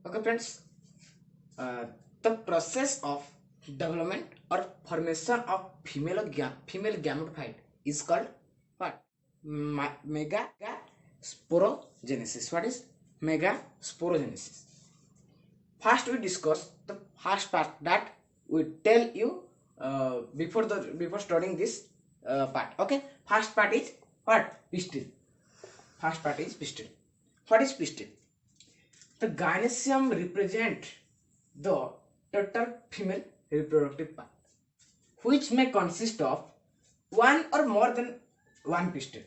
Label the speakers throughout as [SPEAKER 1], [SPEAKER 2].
[SPEAKER 1] Okay, friends, the process of development or formation of female gametophyte is called what? Mega sporogenesis. What is mega sporogenesis? First, we discuss the first part that we tell you before studying this part. Okay, first part is what? Pistil. First part is pistil. What is pistil? The gynoecium represent the total female reproductive part, which may consist of one or more than one pistil.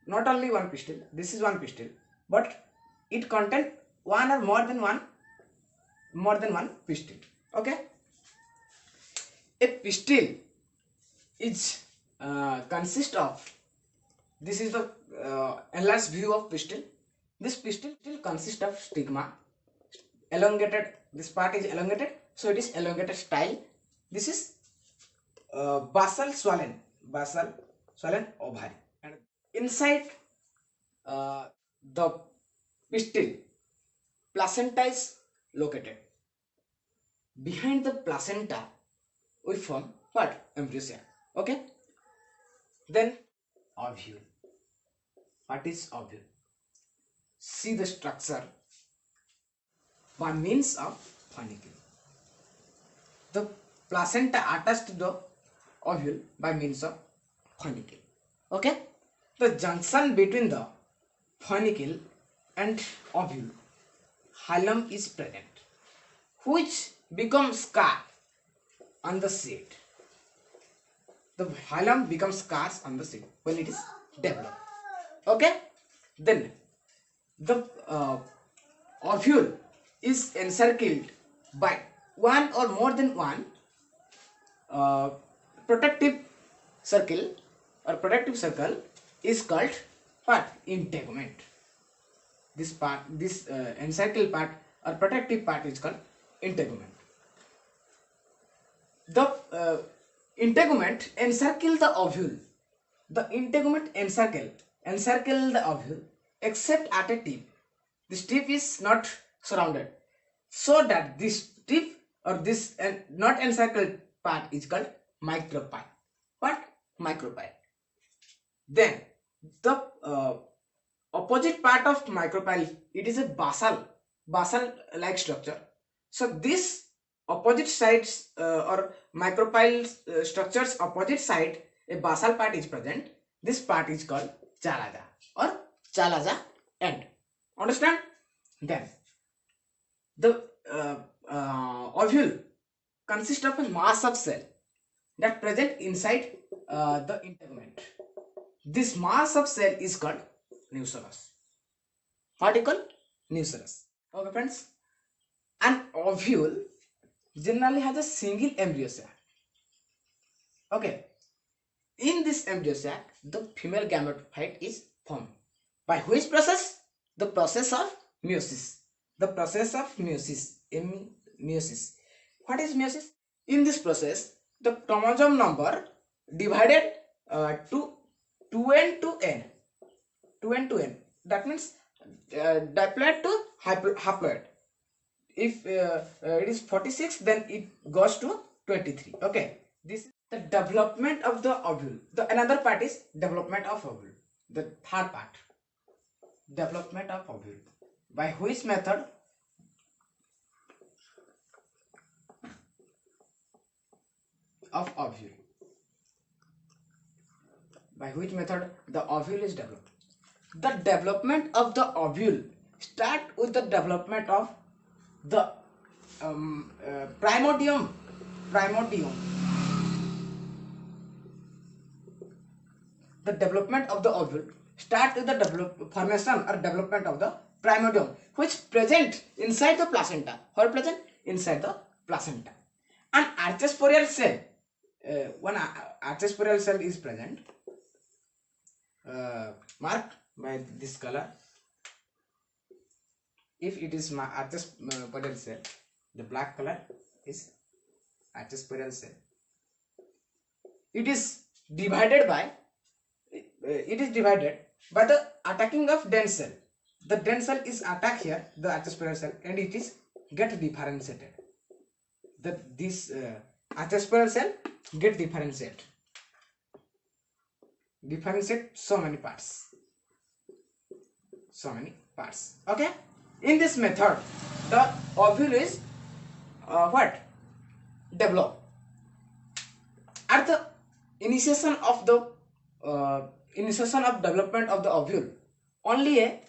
[SPEAKER 1] Not only one pistil, this is one pistil, but it contains one or more than one pistil. Okay, a pistil is consist of, this is the enlarged view of pistil. This pistil consists of stigma, elongated. This part is elongated, so it is elongated style. This is basal swollen ovary, and inside the pistil, placenta is located. Behind the placenta, we form what? Embryo sac. Okay. Then ovule. What is ovule? See the structure by means of funicle. The placenta attached to the ovule by means of funicle. Okay. The junction between the funicle and ovule, hilum is present, which becomes scar on the seed. The hilum becomes scars on the seed when it is developed. Okay. Then the ovule is encircled by one or more than one protective circle, or protective circle is called what? Integument. This part, this encircled part or protective part is called integument. The integument encircle the ovule. The integument encircle the ovule except at a tip. This tip is not surrounded, so that this tip or this not encircled part is called micropyle. What? Micropyle. Then the opposite part of micropyle, it is a basal like structure. So this opposite sides or micropyle structures opposite side, a basal part is present. This part is called chalaza or chalaza end. Understand? Then the ovule consists of a mass of cell that present inside the integument. This mass of cell is called nucellus. What is called? Nucellus. Okay, friends. An ovule generally has a single embryo sac. Okay. In this embryo sac, the female gametophyte is formed. By which process? The process of meiosis. The process of meiosis. Meiosis. What is meiosis? In this process, the chromosome number divided to 2n to n. 2n to n. That means diploid to haploid. If it is 46, then it goes to 23. Okay. This is the development of the ovule. The another part is development of ovule. The third part, development of ovule. By which method? Of ovule. By which method the ovule is developed? The development of the ovule start with the development of the primordium. The development of the ovule start with the formation or development of the primordium, which present inside the placenta. Or present inside the placenta. An archosporial cell, one archosporial cell is present, marked by this color. If it is archosporial cell, the black color is archosporial cell. It is divided by the attacking of dense cell. the dent cell is attacked here, the archosporal cell, and it is get differentiated. This archosporal cell get differentiate so many parts. Okay, in this method the ovule is what develop. At the initiation of development of the ovule, only a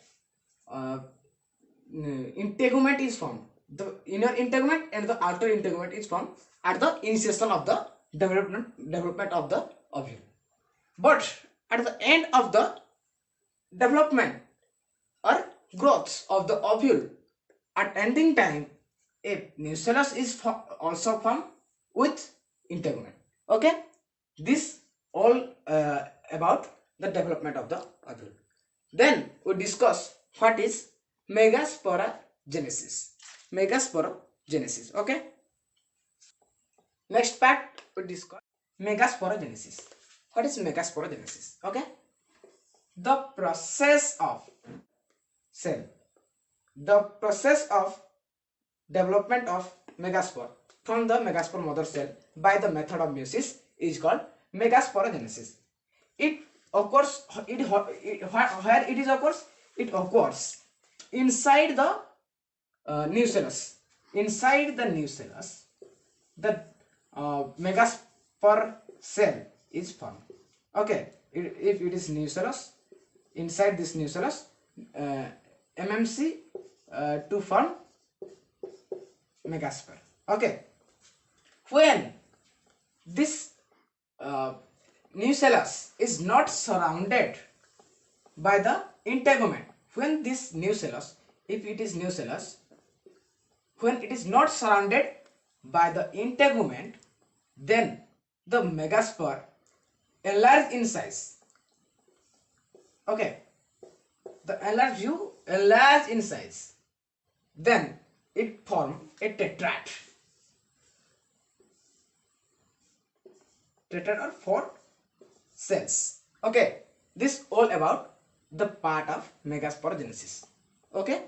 [SPEAKER 1] integument is formed. The inner integument and the outer integument is formed at the initiation of the development of the ovule. But at the end of the development or growth of the ovule, at ending time, a nucellus is also formed with integument. Okay, this all about the development of the ovule. Then we discuss what is megasporogenesis. Okay, next part we discuss megasporogenesis. What is megasporogenesis? Okay, the process of development of megaspore from the megaspore mother cell by the method of meiosis is called megasporogenesis. It occurs where it is occurs. It occurs inside the nucellus. Inside the nucellus, the megaspore cell is formed. Okay, if it is nucellus, inside this nucellus, MMC to form megaspore. Okay, when this nucellus is not surrounded by the integument, when this nucellus, if it is nucellus, when it is not surrounded by the integument, then the megaspore enlarge in size. Okay, the enlarge in size, then it form a tetrad or 4 cells. Okay, this all about the part of megasporogenesis. Okay.